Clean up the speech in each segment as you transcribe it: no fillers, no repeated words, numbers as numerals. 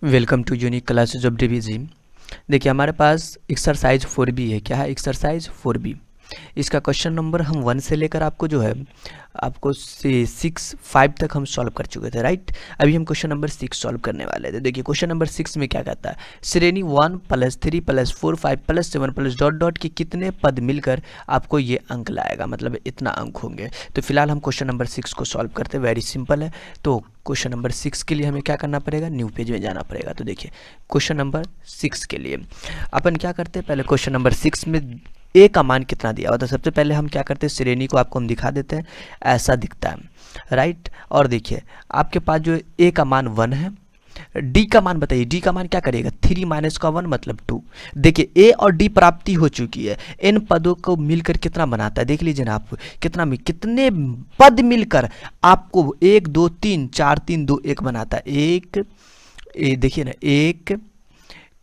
Welcome to Unique Classes of DVG. देखिए हमारे पास exercise 4B है। क्या है? Exercise 4B। इसका क्वेश्चन नंबर हम 1 से लेकर आपको जो है आपको 5 तक हम सॉल्व कर चुके थे, राइट। अभी हम क्वेश्चन नंबर 6 सॉल्व करने वाले थे। देखिए क्वेश्चन नंबर 6 में क्या कहता है, श्रेणी 1 + 3 + 4 5 + 7 + डॉट डॉट के कितने पद मिलकर आपको ये अंक लाएगा, मतलब इतना अंक होंगे। तो फिलहाल हम क्वेश्चन नंबर 6 को सॉल्व करते हैं। वेरी सिंपल है। तो क्वेश्चन नंबर 6 के लिए हमें क्या करना पड़ेगा, न्यू पेज में जाना पड़ेगा। तो देखिए क्वेश्चन नंबर 6 के लिए अपन क्या करते हैं, पहले क्वेश्चन नंबर 6 में ए का मान कितना दिया हुआ था। सबसे पहले हम क्या करते हैं, श्रेणी को आपको हम दिखा देते हैं, ऐसा दिखता है, राइट। और देखिए आपके पास जो ए का मान 1 है, डी का मान बताइए, डी का मान क्या करेगा, 3 - का 1 मतलब 2। देखिए ए और डी प्राप्ति हो चुकी है। इन पदों को मिलकर कितना बनाता है, देख लीजिए ना आप, कितने पद मिलकर आपको 1 2 3 4 3 2 1 बनाता है। एक देखिए ना, 1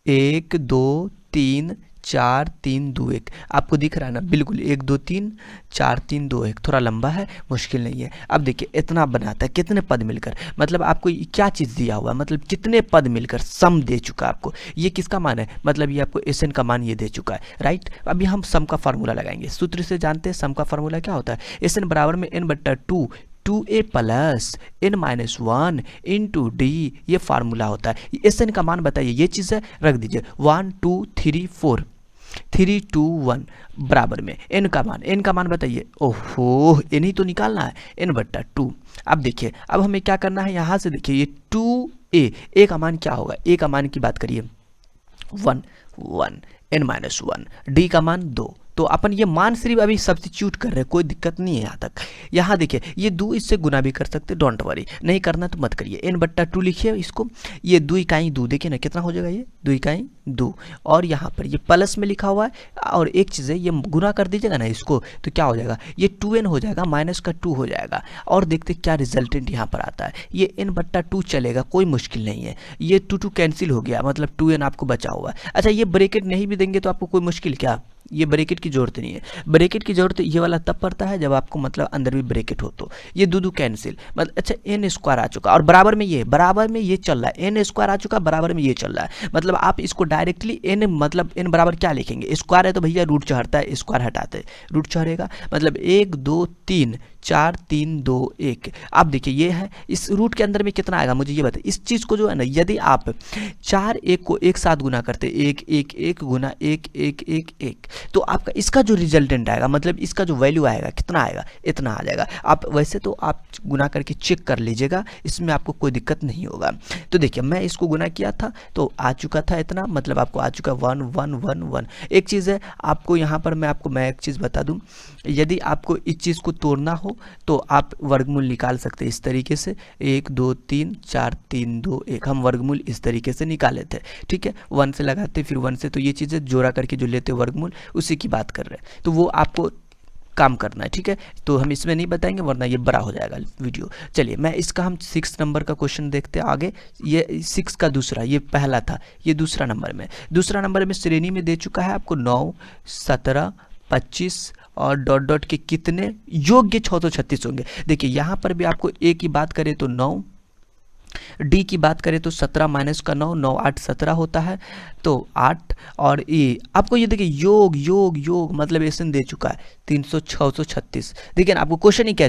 1 2 3 4 3 2 1 आपको दिख रहा है ना, बिल्कुल 1 2 3 4 3 2 1। थोड़ा लंबा है, मुश्किल नहीं है। अब देखिए इतना बनाता है, कितने पद मिलकर, मतलब आपको क्या चीज़ दिया हुआ है, मतलब कितने पद मिलकर सम दे चुका है आपको। ये किसका मान है, मतलब ये आपको एस एन का मान ये दे चुका है, राइट। अभी हम सम का फार्मूला लगाएंगे। सूत्र से जानते हैं सम का फार्मूला क्या होता है, एस एन बराबर में n/2 2a + n-1 into D, ये फार्मूला होता है। एस एन का मान बताइए, ये चीज़ है, रख दीजिए 1 2 3 4 3 2 1 बराबर में n का मान बताइए। ओहो, n ही तो निकालना है, n/2। अब देखिए अब हमें क्या करना है, यहाँ से देखिए ये 2a का मान क्या होगा, a का मान की बात करिए 1 1 n-1, d का मान 2। तो अपन ये मान सिर्फ अभी सब्स्टिट्यूट कर रहे हैं, कोई दिक्कत नहीं है यहाँ तक। यहाँ देखिए ये 2 इससे गुना भी कर सकते, डोंट वरी, नहीं करना तो मत करिए। n/2 लिखिए इसको, ये 2 इकाई 2, देखिए ना कितना हो जाएगा, ये 2 इकाई 2। और यहाँ पर ये प्लस में लिखा हुआ है, और एक चीज़ है, ये गुना कर दीजिएगा ना इसको, तो क्या हो जाएगा, ये 2n हो जाएगा, माइनस का 2 हो जाएगा। और देखते क्या रिजल्टेंट यहाँ पर आता है, ये n/2 चलेगा, कोई मुश्किल नहीं है। ये 2 कैंसिल हो गया, मतलब 2n आपको बचा हुआ है। अच्छा ये ब्रेकेट नहीं भी देंगे तो आपको कोई मुश्किल क्या, ये ब्रेकेट की जरूरत नहीं है। ब्रेकेट की जरूरत ये वाला तब पड़ता है जब आपको मतलब अंदर भी ब्रेकेट हो, तो ये 2 कैंसिल, मतलब अच्छा n² आ चुका, और बराबर में ये चल रहा है, n² आ चुका, बराबर में ये चल रहा है। मतलब आप इसको डायरेक्टली n, मतलब n बराबर क्या लिखेंगे, स्क्वायर है तो भैया रूट चढ़ता है, स्क्वायर हटाते रूट चढ़ेगा, मतलब 1 2 3 4 3 2 1। आप देखिए ये है, इस रूट के अंदर में कितना आएगा मुझे ये बताइए। इस चीज़ को जो है ना, यदि आप 4 1 को एक साथ गुना करते, 1 1 1 गुना 1 1 1 1, तो आपका इसका जो रिजल्टेंट आएगा, मतलब इसका जो वैल्यू आएगा कितना आएगा, इतना आ जाएगा। आप वैसे तो आप गुना करके चेक कर लीजिएगा, इसमें आपको कोई दिक्कत नहीं होगा। तो देखिए मैं इसको गुना किया था तो आ चुका था इतना, मतलब आपको आ चुका 1 1 1 1। एक चीज़ है आपको यहाँ पर मैं एक चीज़ बता दूँ, यदि आपको इस चीज़ को तोड़ना हो तो आप वर्गमूल निकाल सकते हैं इस तरीके से, 1 2 3 4 3 2 1। हम वर्गमूल इस तरीके से निकाले थे, ठीक है, 1 से लगाते फिर 1 से, तो ये चीज़ें जोड़ा करके जो लेते वर्गमूल, उसी की बात कर रहे हैं, तो वो आपको काम करना है, ठीक है। तो हम इसमें नहीं बताएंगे वरना ये बड़ा हो जाएगा वीडियो। चलिए मैं इसका हम 6 नंबर का क्वेश्चन देखते हैं आगे। ये 6 का दूसरा, ये पहला था, ये दूसरा नंबर में श्रेणी में दे चुका है आपको 9 17 25 और डॉट डॉट के कितने योग्य 636 होंगे। देखिए यहाँ पर भी आपको ए की बात करें तो 9, डी की बात करें तो 17 - का 9 9 8 17 होता है, तो 8। और ये आपको ये देखिए योग मतलब एसन दे चुका है 300 636। देखिए ना आपको क्वेश्चन ही कह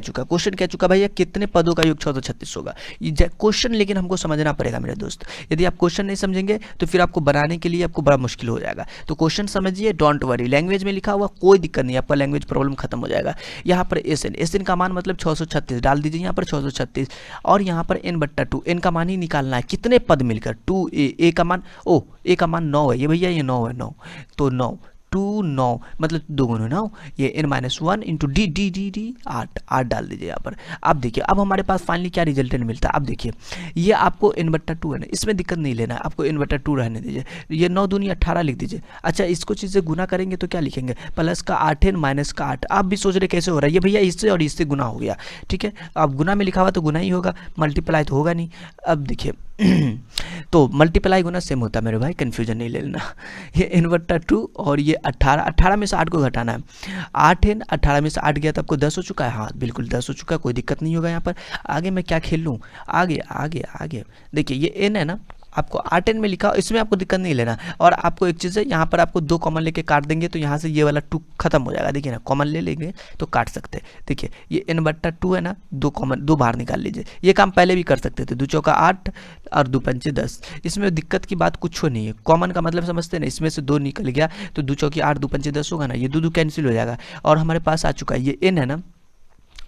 चुका भैया कितने पदों का योग 636 होगा। ये क्वेश्चन लेकिन हमको समझना पड़ेगा मेरे दोस्त। यदि आप क्वेश्चन नहीं समझेंगे तो फिर आपको बनाने के लिए आपको बड़ा मुश्किल हो जाएगा। तो क्वेश्चन समझिए, डोंट वरी, लैंग्वेज में लिखा हुआ कोई दिक्कत नहीं, आपका लैंग्वेज प्रॉब्लम खत्म हो जाएगा। यहाँ पर एस एन का मान मतलब 636 डाल दीजिए यहाँ पर 636, और यहाँ पर n/2, n का मान ही निकालना है, कितने पद मिलकर 2a, a का मान, a का मान 9 है, ये भैया ये 9 है, 9 तो 9 2 9 मतलब 2 गुना 9, ये n-1 into D D D D 8 डाल दीजिए यहाँ पर। अब देखिए अब हमारे पास फाइनली क्या रिजल्टेंट मिलता है। अब देखिए ये आपको n/2 है ना, इसमें दिक्कत नहीं लेना है, आपको n/2 रहने दीजिए। ये 9 दूनी 18 लिख दीजिए। अच्छा इसको चीज़ें गुना करेंगे तो क्या लिखेंगे, प्लस का 8n माइनस का 8। आप भी सोच रहे कैसे हो रहा है, ये भैया इससे और इससे गुना हो गया, ठीक है। अब गुना में लिखा हुआ तो गुना ही होगा, मल्टीप्लाई तो होगा नहीं। अब देखिए तो मल्टीप्लाई गुना सेम होता है मेरे भाई, कन्फ्यूजन नहीं लेना। ये n/2 और ये 18 में से 8 को घटाना है, 8n 18 में से 8 गया तो आपको 10 हो चुका है। हाँ बिल्कुल 10 हो चुका है, कोई दिक्कत नहीं होगा यहाँ पर। आगे मैं क्या खेल लूँ, आगे देखिए ये n है ना, आपको R10 में लिखा हो, इसमें आपको दिक्कत नहीं लेना। और आपको एक चीज़ है, यहाँ पर आपको 2 कॉमन लेके काट देंगे तो यहाँ से ये वाला 2 खत्म हो जाएगा। देखिए ना, कॉमन ले लेंगे तो काट सकते हैं। देखिए ये n/2 है ना, 2 कॉमन 2 बाहर निकाल लीजिए। ये काम पहले भी कर सकते थे, 2 चौका 8 और 2 पंचे 10। इसमें दिक्कत की बात कुछ नहीं है, कॉमन का मतलब समझते हैं ना, इसमें से 2 निकल गया तो 2 चौकी 8 2 पंचे 10 होगा ना, ये 2 कैंसिल हो जाएगा और हमारे पास आ चुका है ये n है ना,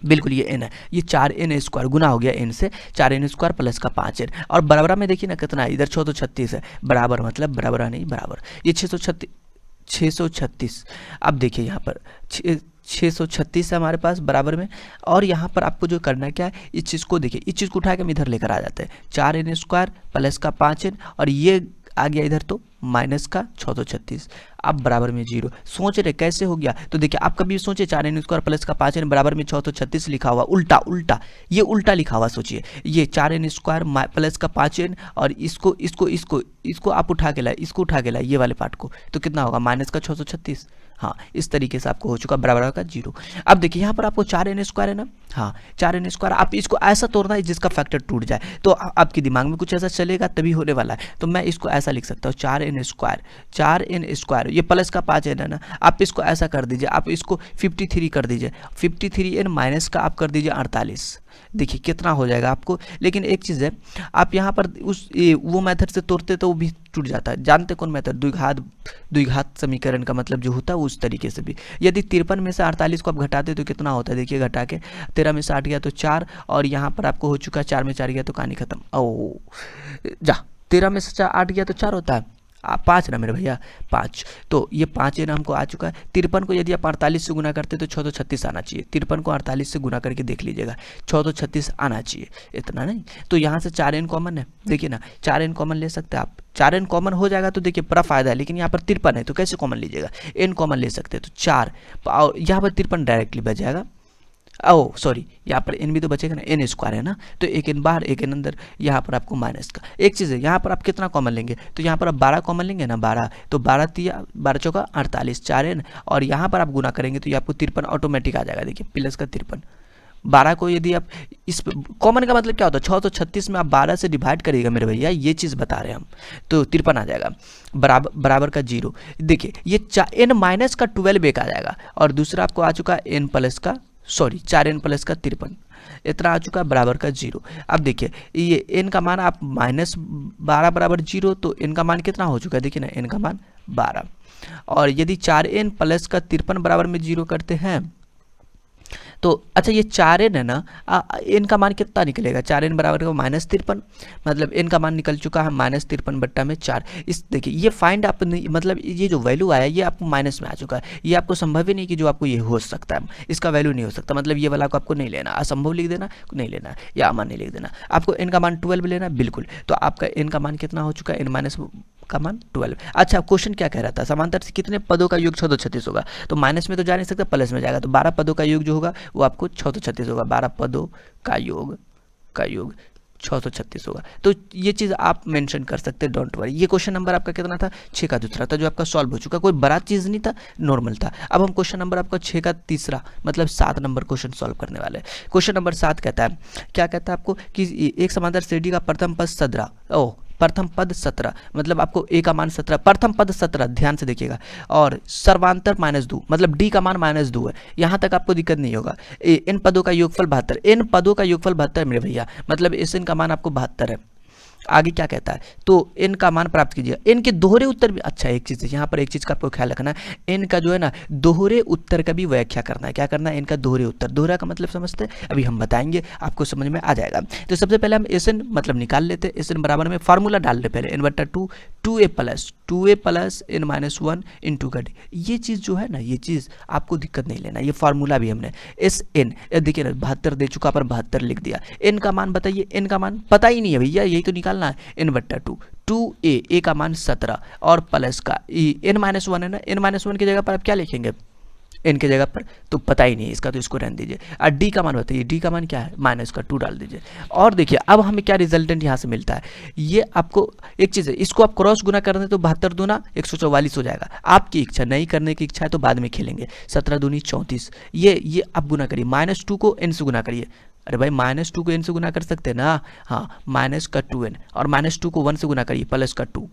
बिल्कुल ये n है, ये 4n² गुना हो गया n से, 4n² प्लस का 5n और बराबर में देखिए ना कितना है, इधर 636 है, बराबर मतलब बराबर नहीं बराबर, ये 636। अब देखिए यहाँ पर 636 है हमारे पास बराबर में। और यहाँ पर आपको जो करना है क्या है, इस चीज़ को देखिए, इस चीज़ को उठा के हम इधर लेकर आ जाते हैं, 4n² प्लस का 5n और ये आ गया इधर तो माइनस का 636। अब बराबर में 0। सोच रहे कैसे हो गया, तो देखिए आप कभी सोचिए 4n² प्लस का 5n बराबर में 636 लिखा हुआ, उल्टा ये उल्टा लिखा हुआ। सोचिए ये 4n² प्लस का 5n और इसको आप उठा के लाए, इसको उठा के लाए ये वाले पार्ट को, तो कितना होगा माइनस का 636। हाँ, इस तरीके से आपको हो चुका बराबर का 0। अब देखिए यहाँ पर आपको 4n² है ना, हाँ 4n², आप इसको ऐसा तोड़ना है जिसका फैक्टर टूट जाए, तो आपके दिमाग में कुछ ऐसा चलेगा तभी होने वाला है। तो मैं इसको ऐसा लिख सकता हूँ 4n², ये प्लस का 5n है ना, आप इसको ऐसा कर दीजिए, आप इसको 53 कर दीजिए, 53n माइनस का आप कर दीजिए 48। देखिए कितना हो जाएगा आपको। लेकिन एक चीज़ है, आप यहाँ पर वो मेथड से तोड़ते तो वो भी टूट जाता है, जानते कौन मेथड, द्विघात समीकरण का मतलब जो होता है उस तरीके से भी। यदि 53 में से 48 को आप घटाते तो कितना होता है, देखिए घटा के 13 में से 8 गया तो 4 और यहाँ पर आपको हो चुका 4 में 4 गया तो कहानी खत्म। ओ जा 13 में से 8 गया तो 4 होता है, 5 ना मेरे भैया 5, तो ये 5 n हमको आ चुका है। 53 को यदि आप 48 से गुना करते तो 636 आना चाहिए, 53 को 48 से गुना करके देख लीजिएगा, 636 आना चाहिए, इतना नहीं। तो यहाँ से 4n कॉमन है, देखिए ना 4n कॉमन ले सकते हैं आप, 4n कॉमन हो जाएगा तो देखिए बड़ा फायदा है। लेकिन यहाँ पर 53 है तो कैसे कॉमन लीजिएगा, n कॉमन ले सकते हैं तो 4 और यहाँ पर 53 डायरेक्टली बच जाएगा। ओ सॉरी, यहाँ पर n भी तो बचेगा ना, n² है ना, तो एक n बाहर एक n अंदर, यहाँ पर आपको माइनस का। एक चीज़ है, यहाँ पर आप कितना कॉमन लेंगे, तो यहाँ पर आप 12 कॉमन लेंगे ना, 12 तो 12 चौका 48, 4n और यहाँ पर आप गुना करेंगे तो ये आपको 53 ऑटोमेटिक आ जाएगा। देखिए प्लस का 53, 12 को यदि आप इस कॉमन का मतलब क्या होता है, 636 में आप 12 से डिवाइड करिएगा मेरे भैया, ये चीज़ बता रहे हैं हम, तो 53 आ जाएगा बराबर का 0। देखिए ये n माइनस का 12 एक आ जाएगा और दूसरा आपको आ चुका है n प्लस का 4n प्लस का 53, इतना आ चुका है बराबर का 0। अब देखिए ये n का मान आप -12 बराबर 0, तो n का मान कितना हो चुका है, देखिए ना n का मान 12। और यदि 4n प्लस का 53 बराबर में 0 करते हैं तो अच्छा ये 4n है ना, n का मान कितना निकलेगा, 4n बराबर का -53, मतलब n का मान निकल चुका है -53/4। इस देखिए ये फाइंड आप मतलब ये जो वैल्यू आया ये आपको माइनस में आ चुका है, ये आपको संभव ही नहीं कि जो आपको ये हो सकता है, इसका वैल्यू नहीं हो सकता, मतलब ये वाला को आपको नहीं लेना, असंभव लिख देना, नहीं लेना या अमान्य लिख देना, आपको n का मान 12 लेना बिल्कुल। तो आपका n का मान कितना हो चुका है, n माइनस का मान 12। अच्छा क्वेश्चन क्या कह रहा था, समांतर से कितने पदों का योग 636 होगा, तो माइनस में तो जा नहीं सकता, प्लस में जाएगा, तो 12 पदों का योग जो होगा वो आपको 636 होगा, 12 पदों का योग 636 होगा। तो ये चीज़ आप मेंशन कर सकते हैं, डोंट वरी। ये क्वेश्चन नंबर आपका कितना था, 6 का दूसरा था, जो आपका सॉल्व हो चुका, कोई बड़ा चीज़ नहीं था, नॉर्मल था। अब हम क्वेश्चन नंबर आपका 6 का तीसरा मतलब 7 नंबर क्वेश्चन सॉल्व करने वाले हैं। क्वेश्चन नंबर 7 कहता है, क्या कहता है आपको कि एक समांतर श्रेणी का प्रथम पद 17, मतलब आपको a का मान 17, प्रथम पद 17, ध्यान से देखिएगा, और सर्वांतर -2 मतलब d का मान -2 है, यहाँ तक आपको दिक्कत नहीं होगा। n पदों का योगफल 72, n पदों का योगफल 72 मेरे भैया, मतलब इस n का मान आपको 72 है। आगे क्या कहता है, तो n का मान प्राप्त कीजिए, n के दोहरे उत्तर भी। अच्छा एक चीज़ है यहाँ पर, एक चीज़ का आपको ख्याल रखना है, n का जो है ना दोहरे उत्तर का भी व्याख्या करना है। क्या करना है, n का दोहरे उत्तर, दोहरा का मतलब समझते हैं, अभी हम बताएंगे, आपको समझ में आ जाएगा। तो सबसे पहले हम Sn मतलब निकाल लेते हैं, Sn बराबर में फार्मूला डाल रहे पहले, n/2 2a plus n-1 into का d। ये चीज़ जो है ना, ये चीज़ आपको दिक्कत नहीं लेना, ये फार्मूला भी हमने Sn देखिए ना 72 दे चुका पर 72 लिख दिया। n का मान बताइए, n का मान पता ही नहीं है भैया, यही तो निकालना है, n/2 2a का मान 17 और प्लस का n-1 है ना, n-1 की जगह पर आप क्या लिखेंगे, n की जगह पर, तो पता ही नहीं है इसका, तो इसको रहने दीजिए। और d का मान बताइए, d का मान क्या है, -2 डाल दीजिए। और देखिए अब हमें क्या रिजल्टेंट यहाँ से मिलता है, ये आपको एक चीज़ है, इसको आप क्रॉस गुना कर दें तो 72 दूना 144 हो जाएगा। आपकी इच्छा, नहीं करने की इच्छा है तो बाद में खेलेंगे, 17 दूनी 34, ये आप गुना करिए, -2 को n से गुना करिए, अरे भाई -2 को n से गुना कर सकते हैं ना, हाँ माइनस का 2n, और -2 को 1 से गुना करिए प्लस का 2।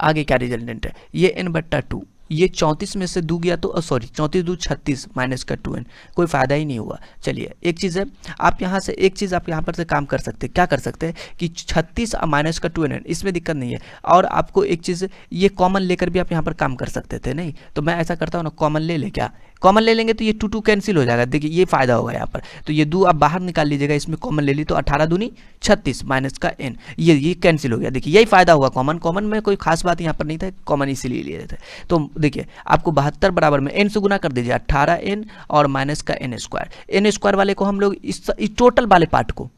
आगे क्या रिजल्टेंट है, ये n/2, ये 34 में से 2 गया तो सॉरी 34 2 36 माइनस का 2n, कोई फ़ायदा ही नहीं हुआ। चलिए एक चीज़ है, आप यहाँ से एक चीज़ आप यहाँ पर से काम कर सकते हैं, क्या कर सकते हैं कि 36 माइनस का 2n, इसमें दिक्कत नहीं है। और आपको एक चीज़ ये कॉमन लेकर भी आप यहाँ पर काम कर सकते थे, नहीं तो मैं ऐसा करता हूँ ना, कॉमन ले ले, क्या कॉमन ले लेंगे तो ये 2 2 कैंसिल हो जाएगा। देखिए ये फ़ायदा होगा यहाँ पर, तो ये 2 आप बाहर निकाल लीजिएगा, इसमें कॉमन ले ली तो 18 दूनी 36 माइनस का n, ये कैंसिल हो गया। देखिए यही फ़ायदा हुआ, कॉमन में कोई खास बात यहाँ पर नहीं था, कॉमन इसीलिए लिए थे। तो देखिए आपको 72 बराबर में n से गुना कर दीजिए 18n और माइनस का n² वाले को हम लोग इस टोटल वाले पार्ट को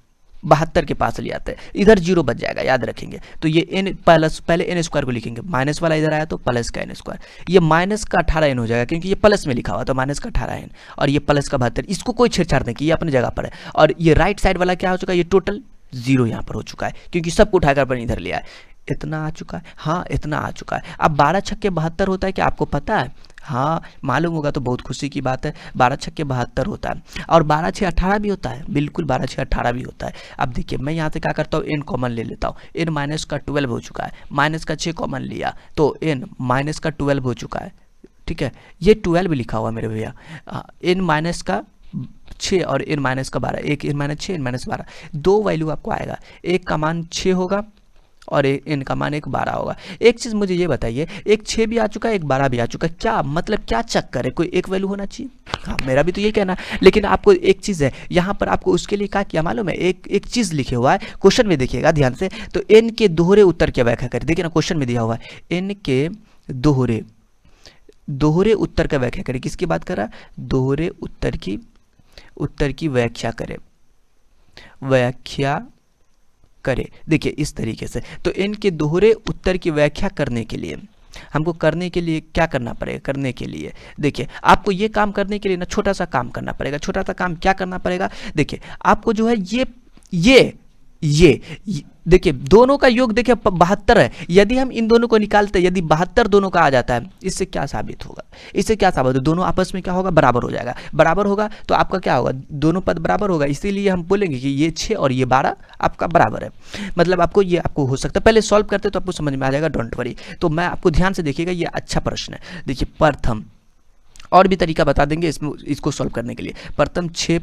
72 के पास ले आते हैं, इधर 0 बच जाएगा, याद रखेंगे। तो ये n प्लस, पहले n² को लिखेंगे, माइनस वाला इधर आया तो प्लस का n², ये माइनस का 18n हो जाएगा क्योंकि ये प्लस में लिखा हुआ तो माइनस का 18n, और ये प्लस का 72, इसको कोई छेड़छाड़ नहीं की, ये अपनी जगह पर है। और ये राइट साइड वाला क्या हो चुका है, ये टोटल 0 यहाँ पर हो चुका है क्योंकि सबको उठाकर अपन इधर लिया है। इतना आ चुका है, हाँ इतना आ चुका है। अब 12 छक्के 72 होता है, क्या आपको पता है? हाँ मालूम होगा तो बहुत खुशी की बात है, 12 छक्के 72 होता है, और 12 6 18 भी होता है, बिल्कुल 12 6 18 भी होता है। अब देखिए मैं यहाँ से क्या करता हूँ, n कॉमन ले लेता हूँ, n माइनस का 12 हो चुका है, माइनस का 6 कॉमन लिया तो n माइनस का 12 हो चुका है, ठीक है। ये 12 भी लिखा हुआ मेरे भैया, n माइनस का 6 और n माइनस का 12, एक n माइनस 6 n माइनस 12, दो वैल्यू आपको आएगा, एक का मान 6 होगा और n का मान एक 12 होगा। एक चीज़ मुझे ये बताइए, एक 6 भी आ चुका है, एक 12 भी आ चुका है, क्या मतलब क्या चक्कर है, कोई एक वैल्यू होना चाहिए? हाँ मेरा भी तो ये कहना है, लेकिन आपको एक चीज़ है यहाँ पर, आपको उसके लिए क्या किया मालूम है, एक चीज़ लिखे हुआ है क्वेश्चन में, देखिएगा ध्यान से, तो n के दोहरे उत्तर की व्याख्या करें। देखिए ना क्वेश्चन में दिया हुआ है n के दोहरे उत्तर का व्याख्या करें, किसकी बात कर रहा है, दोहरे उत्तर की व्याख्या करें, देखिए इस तरीके से। तो n के दोहरे उत्तर की व्याख्या करने के लिए हमको क्या करना पड़ेगा, करने के लिए देखिए आपको ये काम करने के लिए ना छोटा सा काम करना पड़ेगा। छोटा सा काम क्या करना पड़ेगा, देखिए आपको जो है ये देखिए दोनों का योग देखिए 72 है, यदि हम इन दोनों को निकालते, यदि 72 दोनों का आ जाता है, इससे क्या साबित होगा, दोनों आपस में क्या होगा, बराबर हो जाएगा। बराबर होगा तो आपका क्या होगा, दोनों पद बराबर होगा, इसीलिए हम बोलेंगे कि ये 6 और ये 12 आपका बराबर है। मतलब आपको हो सकता है, पहले सॉल्व करते तो आपको समझ में आ जाएगा, डोंट वरी। तो मैं आपको ध्यान से देखिएगा, ये अच्छा प्रश्न है। देखिए प्रथम, और भी तरीका बता देंगे इसको सॉल्व करने के लिए। प्रथम 6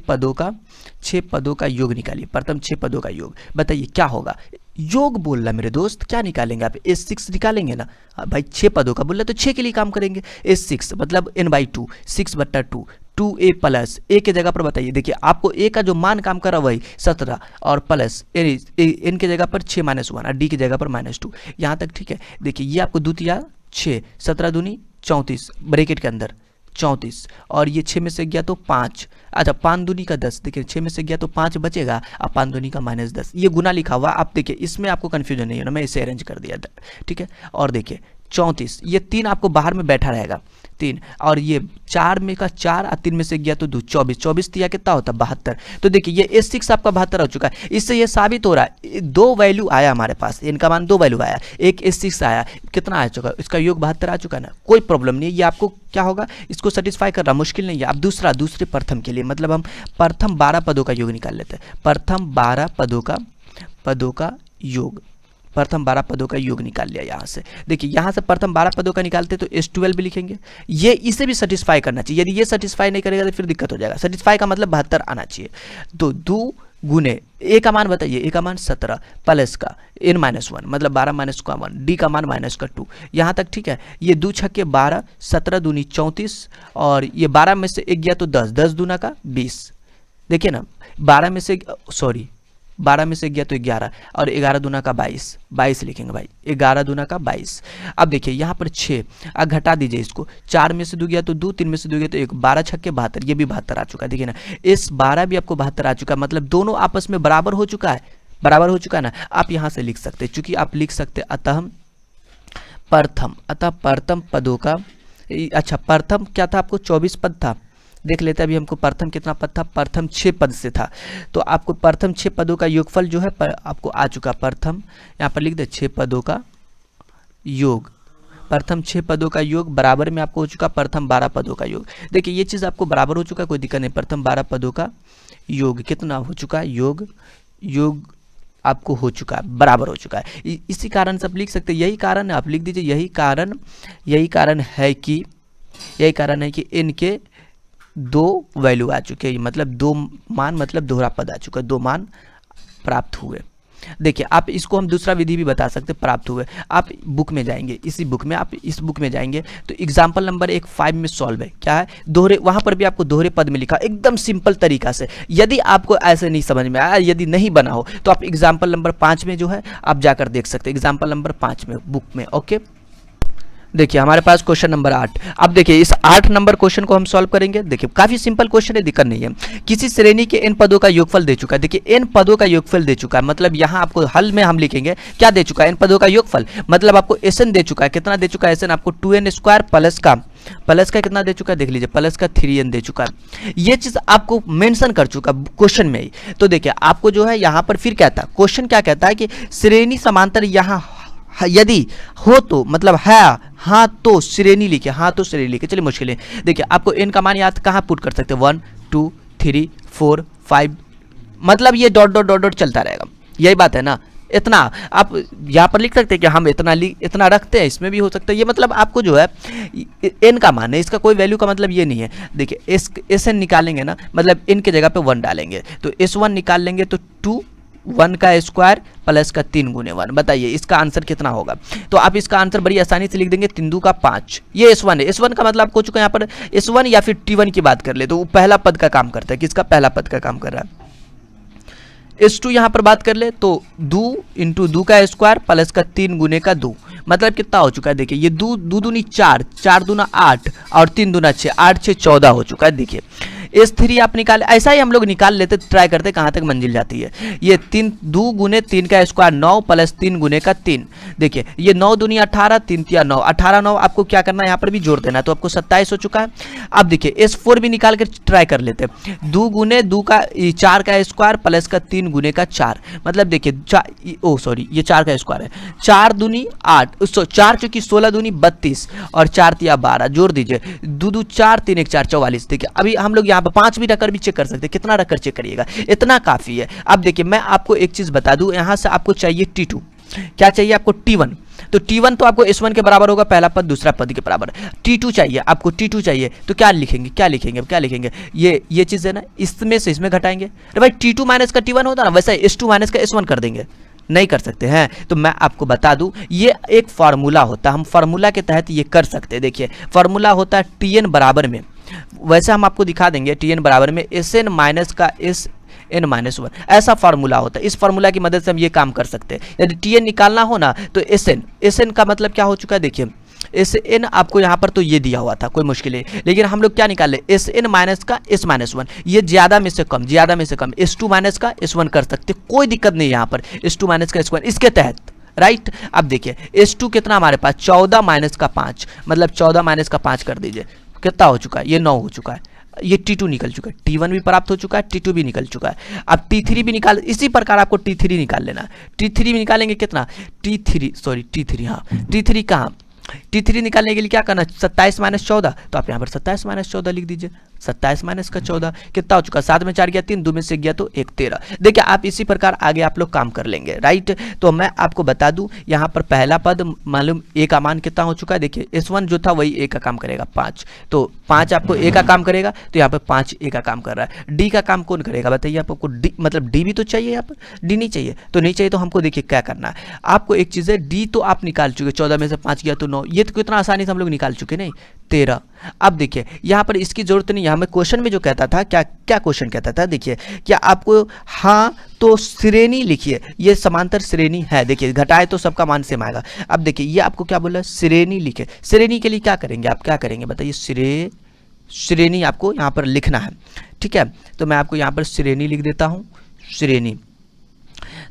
पदों का योग निकालिए, प्रथम 6 पदों का योग, बताइए क्या होगा। योग बोल रहा मेरे दोस्त, क्या निकालेंगे आप, S6 निकालेंगे ना भाई, 6 पदों का बोल रहा तो 6 के लिए काम करेंगे। S6 मतलब n/2, 6/2, 2a प्लस a के जगह पर बताइए, देखिए आपको a का जो मान काम कर रहा वही 17 और प्लस n के जगह पर 6 - 1 और d की जगह पर -2, यहाँ तक ठीक है। देखिए ये आपको द्वितीया 6, 17 दूनी 34 ब्रैकेट के अंदर 34, और ये 6 में से गया तो 5, अच्छा 5 दूनी का 10, देखिए 6 में से गया तो 5 बचेगा, और 5 दूनी का -10, ये गुना लिखा हुआ। आप देखिए इसमें आपको कन्फ्यूजन नहीं है ना, मैं इसे अरेंज कर दिया था, ठीक है। और देखिए 34, ये 3 आपको बाहर में बैठा रहेगा 3, और ये 4 में का 4 और 3 में से गया तो 2, 24 दिया कितना होता है 72। तो देखिए ये S6 आपका 72 हो चुका है। इससे ये साबित हो रहा है, 2 वैल्यू आया हमारे पास, इनका मान 2 वैल्यू आया, एक S6 आया, कितना आ चुका है, इसका योग 72 आ चुका है ना, कोई प्रॉब्लम नहीं है। ये आपको क्या होगा, इसको सेटिस्फाई करना मुश्किल नहीं है। अब दूसरे प्रथम के लिए, मतलब हम प्रथम 12 पदों का योग निकाल लेते हैं। प्रथम 12 पदों का योग निकाल लिया यहाँ से। देखिए यहाँ से प्रथम 12 पदों का निकालते तो S12 भी लिखेंगे, ये इसे भी सेटिस्फाई करना चाहिए। यदि ये सेटिस्फाई नहीं करेगा तो फिर दिक्कत हो जाएगा। सेटिस्फाई का मतलब 72 आना चाहिए। तो 2 गुने a का मान बताइए, a का मान 17 प्लस का n-1 मतलब 12 - 1, d का मान -2, यहाँ तक ठीक है। ये 2 छक्के 12, 17 दूनी 34, और ये 12 में से 1 गया तो 10, 10 दूना का 20, देखिए ना 12 में से गया तो 11, और 11 दूना का 22, 22 लिखेंगे भाई, 11 दूना का 22। अब देखिए यहाँ पर 6, अब घटा दीजिए इसको, 4 में से 2 गया तो 2, 3 में से 2 गया तो 1, 12 छक्के 72, ये भी 72 आ चुका है। देखिए ना इस 12 भी आपको 72 आ चुका है, मतलब दोनों आपस में बराबर हो चुका है ना। आप यहाँ से लिख सकते हैं, चूंकि आप लिख सकते अतः प्रथम पदों का, अच्छा प्रथम क्या था आपको 24 पद था, देख लेते हैं अभी हमको प्रथम कितना पद था, प्रथम 6 पद से था। तो आपको प्रथम 6 पदों का योगफल जो है आपको आ चुका, प्रथम यहाँ पर लिख दे 6 पदों का योग, प्रथम 6 पदों का योग बराबर में आपको हो चुका प्रथम 12 पदों का योग। देखिए ये चीज़ आपको बराबर हो चुका, कोई दिक्कत नहीं। प्रथम 12 पदों का योग कितना हो चुका है, योग आपको हो चुका है, बराबर हो चुका है। इसी कारण से आप लिख सकते हैं, यही कारण है, आप लिख दीजिए यही कारण है कि इनके दो वैल्यू आ चुके हैं, मतलब दो मान, मतलब दोहरा पद आ चुका है, दो मान प्राप्त हुए। देखिए आप इसको हम दूसरा विधि भी बता सकते, प्राप्त हुए। आप बुक में जाएंगे, इसी बुक में, आप इस बुक में जाएंगे तो एग्जाम्पल नंबर 5 में सॉल्व है, क्या है, दोहरे, वहां पर भी आपको दोहरे पद में लिखा एकदम सिंपल तरीका से। यदि आपको ऐसे नहीं समझ में आया, यदि नहीं बना हो, तो आप एग्जाम्पल नंबर 5 में जो है आप जाकर देख सकते हैं, एग्जाम्पल नंबर 5 में बुक में। ओके, देखिए हमारे पास क्वेश्चन नंबर 8। अब देखिए इस 8 नंबर क्वेश्चन को हम सॉल्व करेंगे। देखिए काफी सिंपल क्वेश्चन है, दिक्कत नहीं है। किसी श्रेणी के n पदों का योगफल दे चुका है। देखिए n पदों का योगफल दे चुका है, मतलब यहाँ आपको हल में हम लिखेंगे क्या दे चुका है, n पदों का योगफल, मतलब आपको Sn दे चुका है। कितना दे चुका है Sn आपको 2n² प्लस का कितना दे चुका है, देख लीजिए, प्लस का 3n दे चुका है। ये चीज आपको मेंशन कर चुका क्वेश्चन में ही। तो देखिए आपको जो है यहाँ पर फिर क्या था, क्वेश्चन क्या कहता है कि श्रेणी समांतर यहाँ यदि हो तो, मतलब है, हाँ तो श्रेणी लिखे, हाँ तो श्रेणी लिखे। चलिए मुश्किल है, देखिए आपको n का मान याद कहाँ पुट कर सकते हैं, 1 2 3 4 5, मतलब ये डॉट डॉट डॉट डॉट चलता रहेगा, यही बात है ना। इतना आप यहाँ पर लिख सकते हैं कि हम इतना रखते हैं, इसमें भी हो सकता है। ये मतलब आपको जो है n का मान है, इसका कोई वैल्यू का मतलब ये नहीं है। देखिए Sn निकालेंगे ना, मतलब n के जगह पे 1 डालेंगे, तो S1 निकाल लेंगे तो 2 1 का स्क्वायर प्लस का 3 गुने 1, बताइए इसका आंसर कितना होगा। तो आप इसका आंसर बड़ी आसानी से लिख देंगे, 3 2 का 5। ये S1 है, S1 का मतलब हो चुका है यहाँ पर S1 या फिर T1 की बात कर ले तो वो पहला पद का काम करता है, किसका, पहला पद का काम कर रहा है। S2 यहाँ पर बात कर ले तो 2 इंटू 2 का स्क्वायर प्लस का 3 गुने का 2, मतलब कितना हो चुका है, देखिए ये 2 दूनी 4, 4 दूना 8 और 3 दूना 6, 8 6 14 हो चुका है। देखिए S3 आप निकाले, ऐसा ही हम लोग निकाल लेते, ट्राई करते कहाँ तक मंजिल जाती है। ये 2 गुने 3 का स्क्वायर 9 प्लस 3 गुने का 3, देखिए ये 9 दूनी 18, 3 तिया 9, 18 9 आपको क्या करना है, यहाँ पर भी जोड़ देना है, तो आपको 27 हो चुका है। अब देखिए S4 भी निकाल कर ट्राई कर लेते, 2 गुने 2 का 4 का स्क्वायर प्लस का 3 गुने का 4, मतलब देखिए ये 4 का स्क्वायर है, 4 दूनी 8, 4 चूंकि 16 दूनी 32 और 4 तिया 12, जोड़ दीजिए, 2 2 4 3 1 4 44। देखिए अभी हम लोग यहाँ पर 5 भी रखकर भी चेक कर सकते हैं, कितना रखकर चेक करिएगा, इतना काफी है। अब देखिए मैं आपको एक चीज बता दूं, यहाँ से आपको चाहिए T2, क्या चाहिए आपको, T1। तो T1 तो आपको S1 के बराबर होगा, पहला पद दूसरा पद के बराबर। T2 चाहिए आपको, T2 चाहिए तो क्या लिखेंगे, ये चीज है ना, इसमें से इसमें घटाएंगे। अरे भाई T2 माइनस का T1 होता ना, वैसे S2 माइनस का S1 कर देंगे, नहीं कर सकते हैं। तो मैं आपको बता दूं, ये एक फार्मूला होता है, हम फार्मूला के तहत ये कर सकते हैं। देखिए फार्मूला होता है Tn बराबर में, वैसे हम आपको दिखा देंगे, Tn बराबर में Sn माइनस का Sn माइनस 1, ऐसा फार्मूला होता है। इस फार्मूला की मदद से हम ये काम कर सकते हैं। यदि Tn निकालना हो ना तो Sn का मतलब क्या हो चुका है, देखिए Sn आपको यहाँ पर तो ये दिया हुआ था, कोई मुश्किल है, लेकिन हम लोग क्या निकाल ले, Sn माइनस का S माइनस 1, ये ज्यादा में से कम S2 माइनस का S1 कर सकते, कोई दिक्कत नहीं यहाँ पर, S2 माइनस का S1 इसके तहत, राइट। अब देखिए S2 कितना हमारे पास, 14 माइनस का 5, मतलब 14 माइनस का 5 कर दीजिए, कितना हो चुका है, ये 9 हो चुका है। ये T2 निकल चुका है, T1 भी प्राप्त हो चुका है, T2 भी निकल चुका है। अब T3 भी निकाल, इसी प्रकार आपको T3 निकाल लेना। T3 भी निकालेंगे कितना, T3 हाँ, T3 कहाँ, T3 निकालने के लिए क्या करना, 27 माइनस 14, तो आप यहाँ पर 27 माइनस 14 लिख दीजिए, 27 माइनस का 14 कितना हो चुका, 7 में 4 गया 3, 2 में से गया तो 1 13। देखिए आप इसी प्रकार आगे आप लोग काम कर लेंगे, राइट। तो मैं आपको बता दूं, यहाँ पर पहला पद मालूम A का मान कितना हो चुका है, देखिए S1 जो था वही A का काम करेगा 5, तो 5 आपको A का काम करेगा, तो यहाँ पर 5 A का काम कर रहा है। D का काम कौन करेगा बताइए, आपको D, मतलब D भी तो चाहिए, यहाँ पर D नहीं चाहिए, तो नहीं चाहिए तो हमको देखिए क्या करना है, आपको एक चीज़ है, D तो आप निकाल चुके, 14 में से 5 गया तो 9, ये तो कितना आसानी से हम लोग निकाल चुके, नहीं 13। अब देखिए यहाँ पर इसकी जरूरत नहीं, यहाँ में क्वेश्चन में जो कहता था, क्या क्वेश्चन कहता था, देखिए क्या आपको, हाँ तो श्रेणी लिखिए, ये समांतर श्रेणी है, देखिए घटाए तो सबका मान सेम आएगा। अब देखिए ये आपको क्या बोला, श्रेणी लिखे, श्रेणी के लिए क्या करेंगे, आप क्या करेंगे बताइए, श्रेणी आपको यहाँ पर लिखना है, ठीक है। तो मैं आपको यहाँ पर श्रेणी लिख देता हूँ, श्रेणी।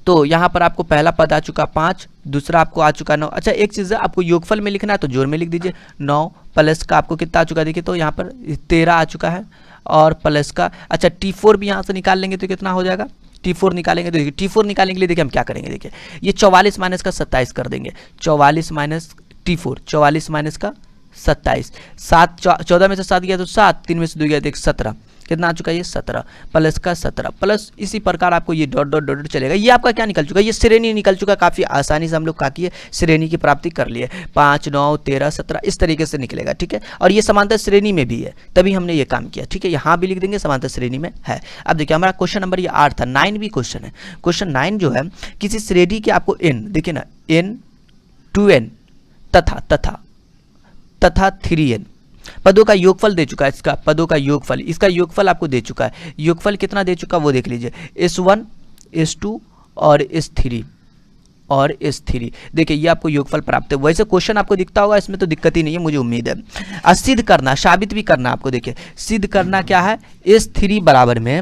तो यहाँ पर आपको पहला पद आ चुका 5, दूसरा आपको आ चुका 9। अच्छा एक चीज़ है, आपको योगफल में लिखना है तो जोड़ में लिख दीजिए, 9 प्लस का आपको कितना आ चुका, देखिए तो यहाँ पर 13 आ चुका है, और प्लस का, अच्छा T4 भी यहाँ से निकाल लेंगे तो कितना हो जाएगा, T4 निकालेंगे तो देखिए, T4 निकालने के लिए देखिए हम क्या करेंगे, देखिए ये 44 माइनस का 27 कर देंगे, 44 माइनस T4, 44 माइनस का 27, 7 14 में से 7 गया तो 7, 3 में से 2 गया तो 17, कितना आ चुका है ये 17 प्लस का 17 प्लस इसी प्रकार आपको ये डॉट डॉट डॉट चलेगा। ये आपका क्या निकल चुका है, ये श्रेणी निकल चुका है। काफ़ी आसानी से हम लोग क्या किए, श्रेणी की प्राप्ति कर लिए। 5, 9, 13, 17 इस तरीके से निकलेगा, ठीक है। और ये समांतर श्रेणी में भी है, तभी हमने ये काम किया, ठीक है। यहाँ भी लिख देंगे समांतर श्रेणी में है। अब देखिए हमारा क्वेश्चन नंबर ये 8 था। 9 भी क्वेश्चन है। क्वेश्चन 9 जो है, किसी श्रेणी के आपको n, देखिए ना, n 2n तथा 3n पदों का योगफल दे चुका है। इसका पदों का योगफल, इसका योगफल आपको दे चुका है। योगफल कितना दे चुका है वो देख लीजिए, S1 S2 और S3 देखिए ये आपको योगफल प्राप्त है। वैसे क्वेश्चन आपको दिखता होगा, इसमें तो दिक्कत ही नहीं है, मुझे उम्मीद है। सिद्ध करना, साबित भी करना आपको। देखिए सिद्ध करना क्या है, S3 बराबर में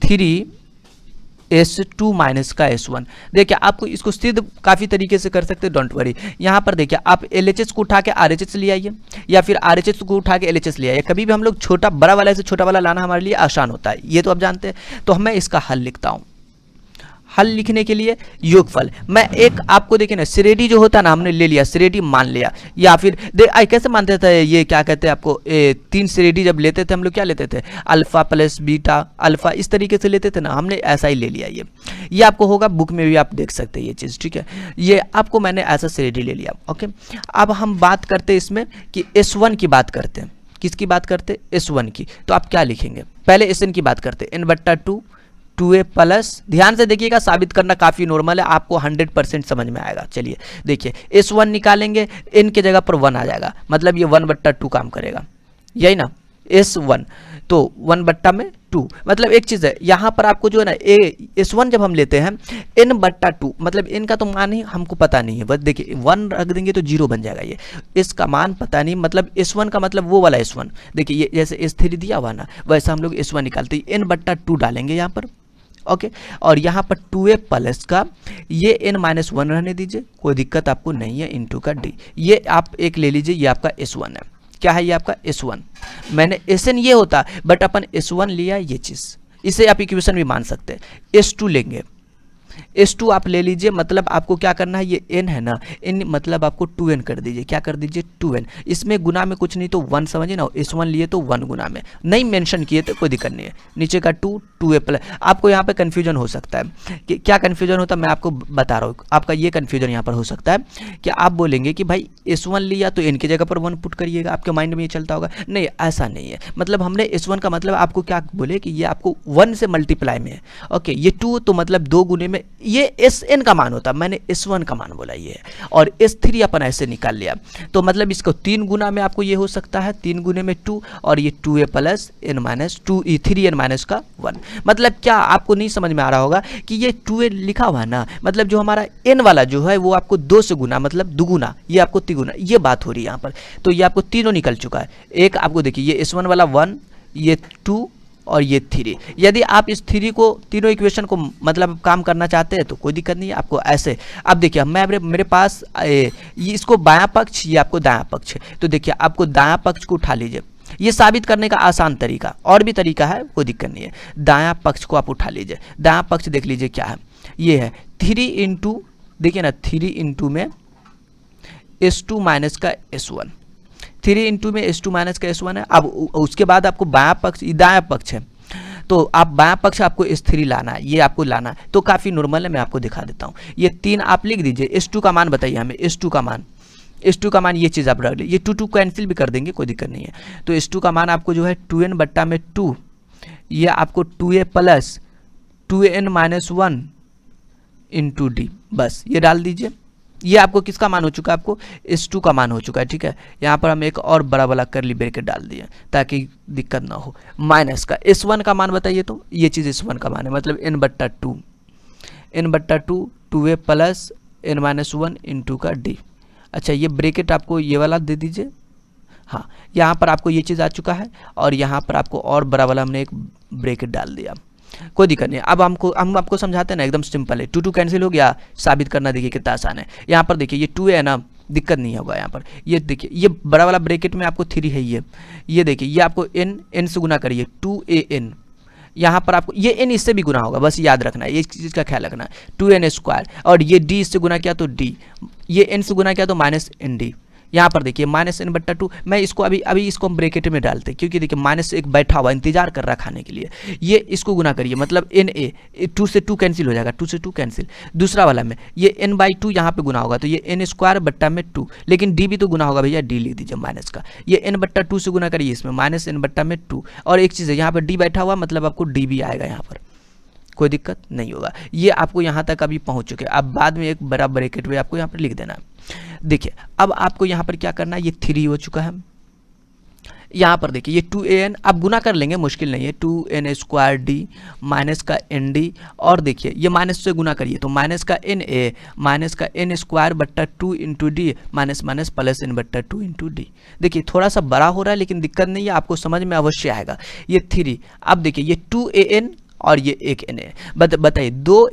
3S2 माइनस का S1। देखिए आपको इसको सिद्ध काफ़ी तरीके से कर सकते हैं, डोंट वरी। यहाँ पर देखिए आप LHS को उठा के RHS ले आइए, या फिर RHS को उठा के LHS ले आइए। कभी भी हम लोग छोटा बड़ा वाला से छोटा वाला लाना हमारे लिए आसान होता है, ये तो आप जानते हैं। तो मैं इसका हल लिखता हूँ। हल लिखने के लिए योगफल, मैं एक आपको देखिए ना, श्रेणी जो होता है ना, हमने ले लिया, श्रेणी मान लिया। या फिर कैसे मानते थे, ये क्या कहते हैं आपको, 3 श्रेणी जब लेते थे हम लोग क्या लेते थे, अल्फा प्लस बीटा अल्फा, इस तरीके से लेते थे ना, हमने ऐसा ही ले लिया। ये आपको होगा, बुक में भी आप देख सकते हैं ये चीज़, ठीक है। ये आपको मैंने ऐसा श्रेणी ले लिया, ओके। अब हम बात करते हैं इसमें कि S1 की बात करते हैं। किसकी बात करते हैं, S1 की। तो आप क्या लिखेंगे, पहले SN की बात करते हैं, n/2 2a प्लस, ध्यान से देखिएगा, साबित करना काफ़ी नॉर्मल है, आपको 100% समझ में आएगा। चलिए देखिए, S1 निकालेंगे, n के जगह पर 1 आ जाएगा, मतलब ये 1/2 काम करेगा, यही ना, S1 तो 1/2, मतलब एक चीज़ है यहाँ पर आपको जो है ना, S1 जब हम लेते हैं n/2, मतलब n का तो मान ही हमको पता नहीं है, बस देखिए 1 रख देंगे तो 0 बन जाएगा। ये इसका मान पता नहीं, मतलब S1 का मतलब वो वाला S1, देखिए ये जैसे S3 दिया हुआ ना, वैसा हम लोग S1 निकालते हैं, n/2 डालेंगे यहाँ पर, ओके। और यहाँ पर 2a प्लस का ये n-1 रहने दीजिए, कोई दिक्कत आपको नहीं है, इंटू का d, ये आप एक ले लीजिए, ये आपका S1 है। क्या है ये आपका S1, मैंने SN ये होता, बट अपन S1 लिया, ये चीज़, इसे आप इक्वेशन भी मान सकते हैं। S2 लेंगे, S2 आप ले लीजिए, मतलब आपको क्या करना है, ये n है ना, n मतलब आपको 2n कर दीजिए, क्या कर दीजिए 2n, इसमें गुना में कुछ नहीं तो 1, समझिए ना, S1 लिए तो 1 गुना में, नहीं मेंशन किए तो कोई दिक्कत नहीं है। नीचे का 2a प्लस, आपको यहाँ पे कन्फ्यूजन हो सकता है कि क्या कन्फ्यूजन होता है, मैं आपको बता रहा हूँ। आपका ये कन्फ्यूजन यहाँ पर हो सकता है कि आप बोलेंगे कि भाई S1 लिया तो n की जगह पर 1 पुट करिएगा, आपके माइंड में ये चलता होगा। नहीं, ऐसा नहीं है, मतलब हमने S1 का मतलब आपको क्या बोले कि ये आपको 1 से मल्टीप्लाई में है, ओके। ये 2 तो मतलब 2 गुने में, ये SN का मान होता, मैंने S1 का मान बोला ये है। और S3 अपन ऐसे निकाल लिया, तो मतलब इसको 3 गुना में आपको ये हो सकता है, 3 गुने में 2, और ये 2a प्लस n-2 3n-1। मतलब क्या आपको नहीं समझ में आ रहा होगा कि ये 2a लिखा हुआ है ना, मतलब जो हमारा n वाला जो है वो आपको 2 से गुना, मतलब दुगुना, ये आपको तिगुना, ये बात हो रही है यहाँ पर। तो ये आपको तीनों निकल चुका है। एक आपको देखिए, ये S1 वाला 1, ये 2 और ये 3। यदि आप इस 3 को, तीनों इक्वेशन को मतलब काम करना चाहते हैं तो कोई दिक्कत नहीं है आपको ऐसे। अब देखिए मैं मेरे पास इसको बायां पक्ष, ये आपको दायां पक्ष है, तो देखिए आपको दायां पक्ष को उठा लीजिए। ये साबित करने का आसान तरीका, और भी तरीका है, कोई दिक्कत नहीं है। दायां पक्ष को आप उठा लीजिए, दायां पक्ष देख लीजिए क्या है, ये है 3 इंटू, देखिए ना 3 इंटू में S2 माइनस का S1, 3 इंटू में S2 माइनस का S1 है। अब उसके बाद आपको बायां पक्ष, दायां पक्ष है, तो आप बायां पक्ष आपको S3 लाना है, ये आपको लाना है, तो काफ़ी नॉर्मल है, मैं आपको दिखा देता हूँ। ये 3 आप लिख दीजिए, S2 का मान बताइए हमें, S2 का मान ये चीज़ आप रख लीजिए, ये 2 कैंसिल भी कर देंगे, कोई दिक्कत नहीं है। तो S2 का मान आपको जो है 2n/2, ये आपको 2a plus 2n-1 into d, बस ये डाल दीजिए। ये आपको किसका मान हो चुका है, आपको S2 का मान हो चुका है, ठीक है। यहाँ पर हम एक और बड़ा वाला कर्ली ब्रैकेट डाल दिए ताकि दिक्कत ना हो। माइनस का S1 का मान बताइए, तो ये चीज़ S1 का मान है, मतलब n/2 2a plus n-1 into का d। अच्छा, ये ब्रैकेट आपको ये वाला दे दीजिए, हाँ, यहाँ पर आपको ये चीज़ आ चुका है, और यहाँ पर आपको और बड़ा वाला हमने एक ब्रैकेट डाल दिया, कोई दिक्कत नहीं। अब हम आपको समझाते हैं ना, एकदम सिंपल है, 2 कैंसिल हो गया, साबित करना देखिए कितना आसान है। यहाँ पर देखिए ये 2 है ना, दिक्कत नहीं होगा यहाँ पर। ये देखिए ये बड़ा वाला ब्रैकेट में आपको 3 है, ये देखिए ये आपको n से गुना करिए, 2an, यहाँ पर आपको ये n इससे भी गुना होगा, बस याद रखना है, ये चीज़ का ख्याल रखना है, 2n², और ये d इससे गुना किया तो d, ये n से गुना किया तो -nd, यहाँ पर देखिए -n/2, मैं इसको अभी इसको हम ब्रैकेट में डालते हैं क्योंकि देखिए माइनस एक बैठा हुआ इंतजार कर रहा खाने के लिए। ये इसको गुना करिए मतलब NA, 2 से 2 कैंसिल हो जाएगा, 2 से 2 कैंसिल। दूसरा वाला में ये n/2 यहाँ पे गुना होगा तो ये n²/2, लेकिन d भी तो गुना होगा भैया, d लिख दीजिए माइनस का। ये n/2 से गुना करिए इसमें -n/2। और एक चीज़ है यहाँ पर d बैठा हुआ मतलब आपको d भी आएगा यहाँ पर, कोई दिक्कत नहीं होगा। ये आपको यहाँ तक अभी पहुँच चुके हैं। अब बाद में एक बड़ा ब्रैकेट में आपको यहाँ पर लिख देना है। देखिए अब आपको यहाँ पर क्या करना है, ये 3 हो चुका है। यहाँ पर देखिए ये 2an आप गुना कर लेंगे, मुश्किल नहीं है, 2n² माइनस का nd, और देखिए ये माइनस से गुना करिए तो माइनस का na माइनस का n²/2 into D minus minus plus n/2 into D. देखिए थोड़ा सा बड़ा हो रहा है लेकिन दिक्कत नहीं है, आपको समझ में अवश्य आएगा। ये 3, अब देखिए ये 2an और ये 1 na, बताइए 2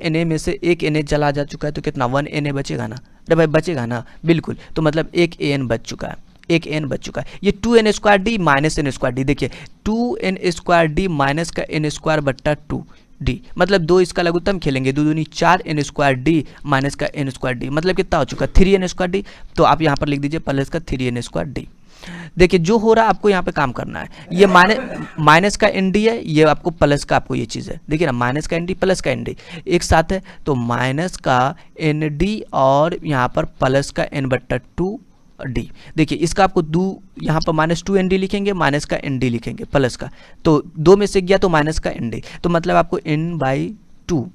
na में से 1 na चला जा चुका है तो कितना 1 na बचेगा ना, अरे भाई बचेगा ना, बिल्कुल। तो मतलब 1 an बच चुका है, 1 n बच चुका है। ये 2n² माइनस n², देखिए 2n² माइनस का n²/2 d, मतलब 2 इसका लघुत्तम खेलेंगे, 2 दूनी 4 n² माइनस का n², मतलब कितना हो चुका 3 n²। तो आप यहाँ पर लिख दीजिए प्लस का 3 n²। देखिए जो हो रहा है आपको यहाँ पे काम करना है, ये माइनस का nd है, ये आपको प्लस का आपको ये चीज़ है, देखिए ना माइनस का nd प्लस का nd एक साथ है, तो माइनस का nd और यहाँ पर प्लस का n/2 d। देखिए इसका आपको यहाँ पर -2nd लिखेंगे, माइनस का nd लिखेंगे प्लस का, तो 2 में से गया तो माइनस का nd, तो मतलब आपको n/2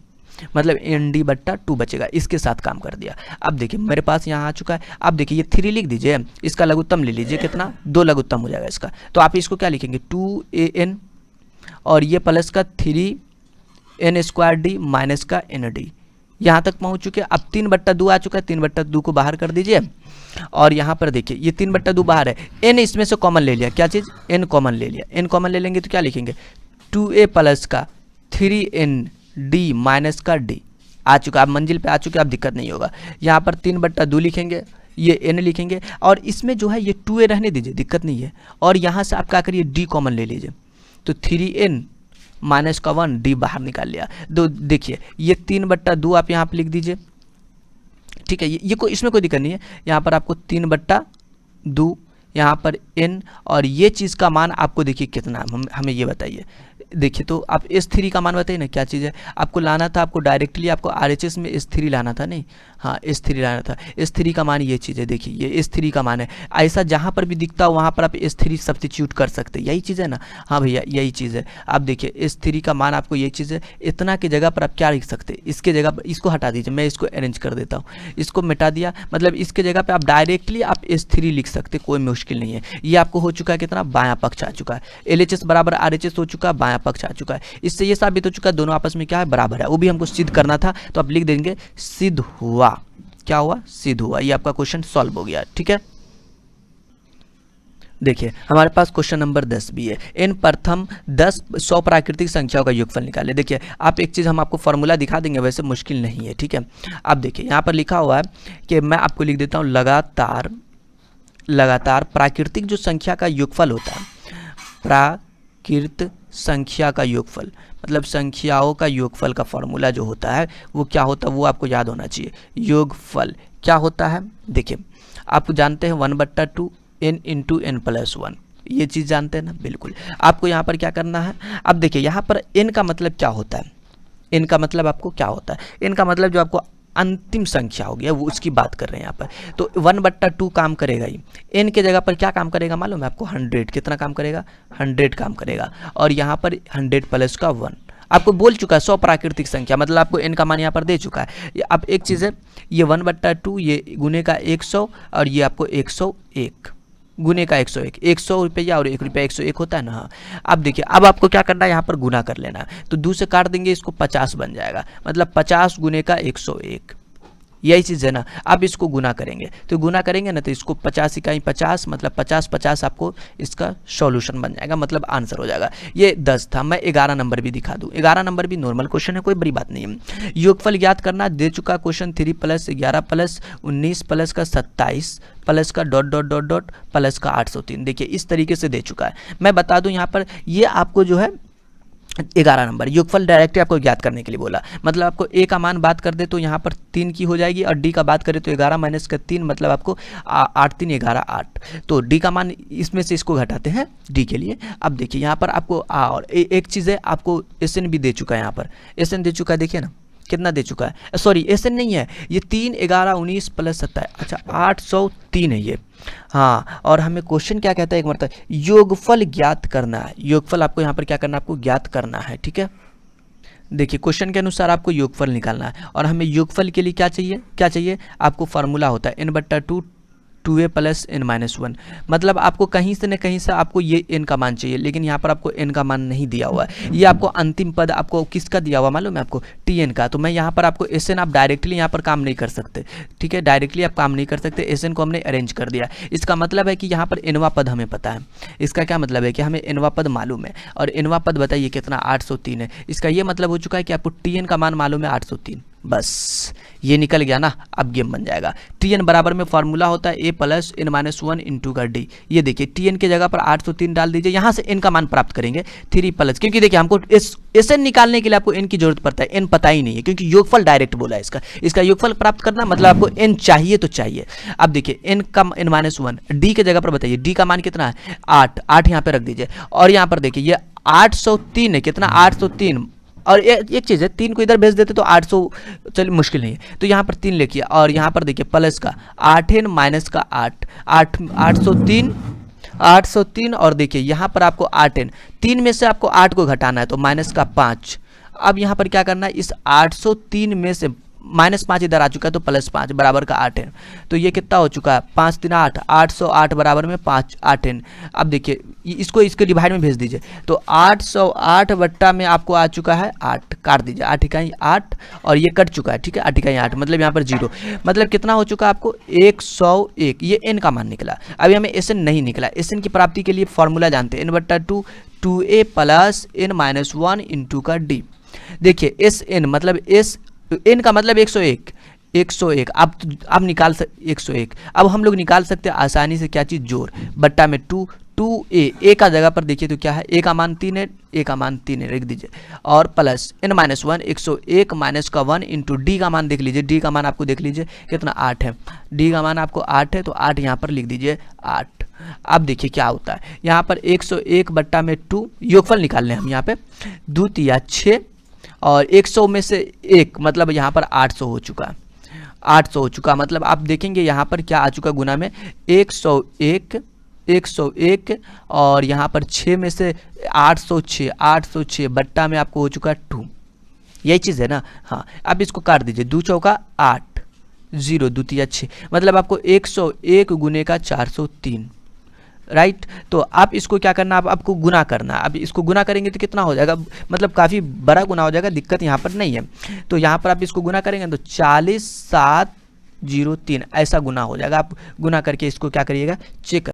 मतलब nd/2 बचेगा। इसके साथ काम कर दिया। अब देखिए मेरे पास यहाँ आ चुका है। अब देखिए ये 3 लिख दीजिए, इसका लघुत्तम ले लीजिए, कितना 2 लघुत्तम हो जाएगा इसका, तो आप इसको क्या लिखेंगे 2an और ये प्लस का 3n² माइनस का nd। यहाँ तक पहुँच चुके हैं। अब 3/2 आ चुका है, 3/2 को बाहर कर दीजिए और यहाँ पर देखिए ये 3/2 बाहर है, n इसमें से कॉमन ले लिया, क्या चीज़ n कॉमन ले लिया, n कॉमन ले लेंगे तो क्या लिखेंगे 2a प्लस का 3nd माइनस का d आ चुका, आप मंजिल पे आ चुके, आप दिक्कत नहीं होगा। यहाँ पर 3/2 लिखेंगे, ये n लिखेंगे और इसमें जो है ये 2a रहने दीजिए, दिक्कत नहीं है। और यहाँ से आप क्या करिए d कॉमन ले लीजिए, तो 3n माइनस का 1 d बाहर निकाल लिया। तो देखिए ये 3/2 आप यहाँ पर लिख दीजिए, ठीक है। ये इसमें कोई दिक्कत नहीं है। यहाँ पर आपको 3/2 यहाँ पर n और ये चीज़ का मान आपको देखिए कितना है, हमें ये बताइए। देखिए तो आप S3 का मान बताइए ना, क्या चीज़ है आपको लाना था, आपको डायरेक्टली आपको RHS में S3 लाना था, नहीं हाँ S3 लाना था। S3 का मान ये चीज़ है, देखिए ये S3 का मान है। ऐसा जहाँ पर भी दिखता हो वहाँ पर आप S3 सब्स्टिट्यूट कर सकते हैं, यही चीज़ है ना, हाँ भैया यही चीज़ है। आप देखिए S3 का मान आपको ये चीज़ है, इतना की जगह पर आप क्या लिख सकते हैं, इसके जगह पर इसको हटा दीजिए, मैं इसको अरेंज कर देता हूँ, इसको मिटा दिया, मतलब इसके जगह पर आप डायरेक्टली आप S3 लिख सकते, कोई मुश्किल नहीं है। ये आपको हो चुका है कितना, बायां पक्ष आ चुका है, LHS बराबर RHS हो चुका है, बायां पक्ष आ चुका है। इससे ये साबित हो चुका है दोनों आपस में क्या है, बराबर है। वो भी हमको सिद्ध करना था तो आप लिख देंगे सिद्ध हुआ, क्या हुआ, सिद्ध हुआ। ये आपका क्वेश्चन सॉल्व हो गया, ठीक है। देखिए हमारे पास क्वेश्चन नंबर 10 भी है। इन प्रथम 100 प्राकृतिक संख्याओं का योगफल निकाले। देखिए आप एक चीज़ हम आपको फॉर्मूला दिखा देंगे, वैसे मुश्किल नहीं है, ठीक है। अब देखिए यहाँ पर लिखा हुआ है कि मैं आपको लिख देता हूँ लगातार प्राकृतिक जो संख्या का योगफल होता है, प्राकृत संख्या का योगफल मतलब संख्याओं का योगफल का फॉर्मूला जो होता है वो क्या होता है, वो आपको याद होना चाहिए। योगफल क्या होता है, देखिए आप जानते हैं 1/2 n इंटू n प्लस 1, ये चीज़ जानते हैं ना, बिल्कुल। आपको यहाँ पर क्या करना है, अब देखिए यहाँ पर n का मतलब क्या होता है, n का मतलब आपको क्या होता है, n का मतलब जो आपको अंतिम संख्या हो गया वो उसकी बात कर रहे हैं यहाँ पर। तो 1/2 काम करेगा ही, n के जगह पर क्या काम करेगा मालूम है आपको, 100, कितना काम करेगा 100 काम करेगा। और यहाँ पर 100 प्लस का 1 आपको बोल चुका है 100 प्राकृतिक संख्या, मतलब आपको n का मान यहाँ पर दे चुका है। अब एक चीज़ है, ये 1/2 ये गुने का 100 और ये आपको 101 गुने का 101, 100 रुपया और 1 रुपया 101 होता है ना। हाँ अब देखिए अब आपको क्या करना है, यहाँ पर गुना कर लेना है, तो 2 से काट देंगे, इसको 50 बन जाएगा, मतलब 50 गुने का 101, यही चीज़ है ना। अब इसको गुना करेंगे, तो गुना करेंगे ना तो इसको 50 इकाई 50 मतलब 50 आपको इसका सॉल्यूशन बन जाएगा, मतलब आंसर हो जाएगा। ये 10 था, मैं 11 नंबर भी दिखा दूँ। 11 नंबर भी नॉर्मल क्वेश्चन है, कोई बड़ी बात नहीं है। योगफल ज्ञात करना दे चुका क्वेश्चन 3 + 11 + 19 प्लस का 27 प्लस का ... प्लस का 803। देखिए इस तरीके से दे चुका है। मैं बता दूं यहाँ पर ये आपको जो है 11 नंबर योगफल डायरेक्टली आपको ज्ञात करने के लिए बोला, मतलब आपको ए का मान बात कर दे तो यहाँ पर 3 की हो जाएगी, और डी का बात करें तो 11 माइनस का 3 मतलब आपको 8 3 11 8। तो डी का मान इसमें से इसको घटाते हैं डी के लिए। अब देखिए यहाँ पर आपको और एक चीज़ है, आपको एस एन भी दे चुका है, यहाँ पर एस एन दे चुका है, देखिए ना कितना दे चुका है, सॉरी एस एन नहीं है ये 3 11 19 प्लस 27, अच्छा 803 है ये। हाँ, और हमें क्वेश्चन क्या कहता है, एक मतलब योगफल ज्ञात करना है, योगफल आपको यहाँ पर क्या करना है, आपको ज्ञात करना है, ठीक है। देखिए क्वेश्चन के अनुसार आपको योगफल निकालना है, और हमें योगफल के लिए क्या चाहिए, क्या चाहिए आपको फार्मूला होता है n/2 2a plus n minus 1, मतलब आपको कहीं से न कहीं से आपको ये n का मान चाहिए, लेकिन यहाँ पर आपको n का मान नहीं दिया हुआ है। ये आपको अंतिम पद आपको किसका दिया हुआ मालूम है आपको, tn का। तो मैं यहाँ पर आपको sn आप डायरेक्टली यहाँ पर काम नहीं कर सकते, ठीक है, डायरेक्टली आप काम नहीं कर सकते, sn को हमने अरेंज कर दिया। इसका मतलब है कि यहाँ पर nवां पद हमें पता है, इसका क्या मतलब है कि हमें nवां पद मालूम है, और nवां पद बताइए कितना 803 है। इसका ये मतलब हो चुका है कि आपको tn का मान मालूम है 803, बस ये निकल गया ना, अब गेम बन जाएगा। tn बराबर में फार्मूला होता है a plus n minus 1 into का डी। ये देखिए tn के जगह पर 803 डाल दीजिए, यहाँ से n का मान प्राप्त करेंगे 3 प्लस, क्योंकि देखिए हमको एस एन निकालने के लिए आपको n की जरूरत पड़ता है, n पता ही नहीं है क्योंकि योगफल डायरेक्ट बोला है इसका योगफल प्राप्त करना मतलब आपको n चाहिए तो चाहिए। अब देखिए n का n माइनस 1 डी के जगह पर बताइए, डी का मान कितना है 8 यहाँ पे रख दीजिए, और यहाँ पर देखिए ये 803 है, कितना 803, और एक चीज़ है 3 को इधर भेज देते तो 800, चलिए मुश्किल नहीं है, तो यहाँ पर 3 लिखिए, और यहाँ पर देखिए प्लस का 8n माइनस का 803, और देखिए यहाँ पर आपको 8n, 3 में से आपको 8 को घटाना है तो माइनस का 5। अब यहाँ पर क्या करना है, इस 803 में से -5 इधर आ चुका है तो +5 बराबर का 8n, तो ये कितना हो चुका है 5 3 8, 808 बराबर में 5 8n। अब देखिए इसको इसके डिवाइड में भेज दीजिए, तो 808 बट्टा में आपको आ चुका है 8, काट दीजिए 8 इकाई 8, और ये कट चुका है, ठीक है 8 इकाई 8, मतलब यहाँ पर 0, मतलब कितना हो चुका है आपको 101, ये n का मान निकला। अभी हमें एस एन नहीं निकला, एस एन की प्राप्ति के लिए फॉर्मूला जानते हैं n/2 2a plus n minus 1 into का डी। देखिए एस एन मतलब एन का मतलब 101 आप निकाल सकते 101, अब हम लोग निकाल सकते हैं आसानी से, क्या चीज़, जोड़, बट्टा में 2a का जगह पर देखिए तो क्या है, a का मान 3 है, a का मान 3 है, लिख दीजिए, और प्लस n माइनस 1 101 माइनस का 1 इंटू डी का मान देख लीजिए, डी का मान आपको देख लीजिए कितना 8 है, डी का मान आपको 8 है, तो 8 यहाँ पर लिख दीजिए 8। अब देखिए क्या होता है, यहाँ पर 101 बट्टा में 2, योगफल निकाल लें हम यहाँ पे, 2 तिया 6, और 100 में से 1 मतलब यहाँ पर 800 हो चुका, 800 हो चुका, मतलब आप देखेंगे यहाँ पर क्या आ चुका गुना में 101 और यहाँ पर 6 में से 806 बट्टा में आपको हो चुका 2, यही चीज़ है ना। हाँ, अब इसको काट दीजिए, 2 चौका 8 0 2 तिया 6, मतलब आपको 101 गुने का 403, राइट। तो आप इसको क्या करना, आपको गुना करना, अब इसको गुना करेंगे तो कितना हो जाएगा, मतलब काफ़ी बड़ा गुना हो जाएगा, दिक्कत यहाँ पर नहीं है। तो यहाँ पर आप इसको गुना करेंगे तो 40703 ऐसा गुना हो जाएगा। आप गुना करके इसको क्या करिएगा, चेक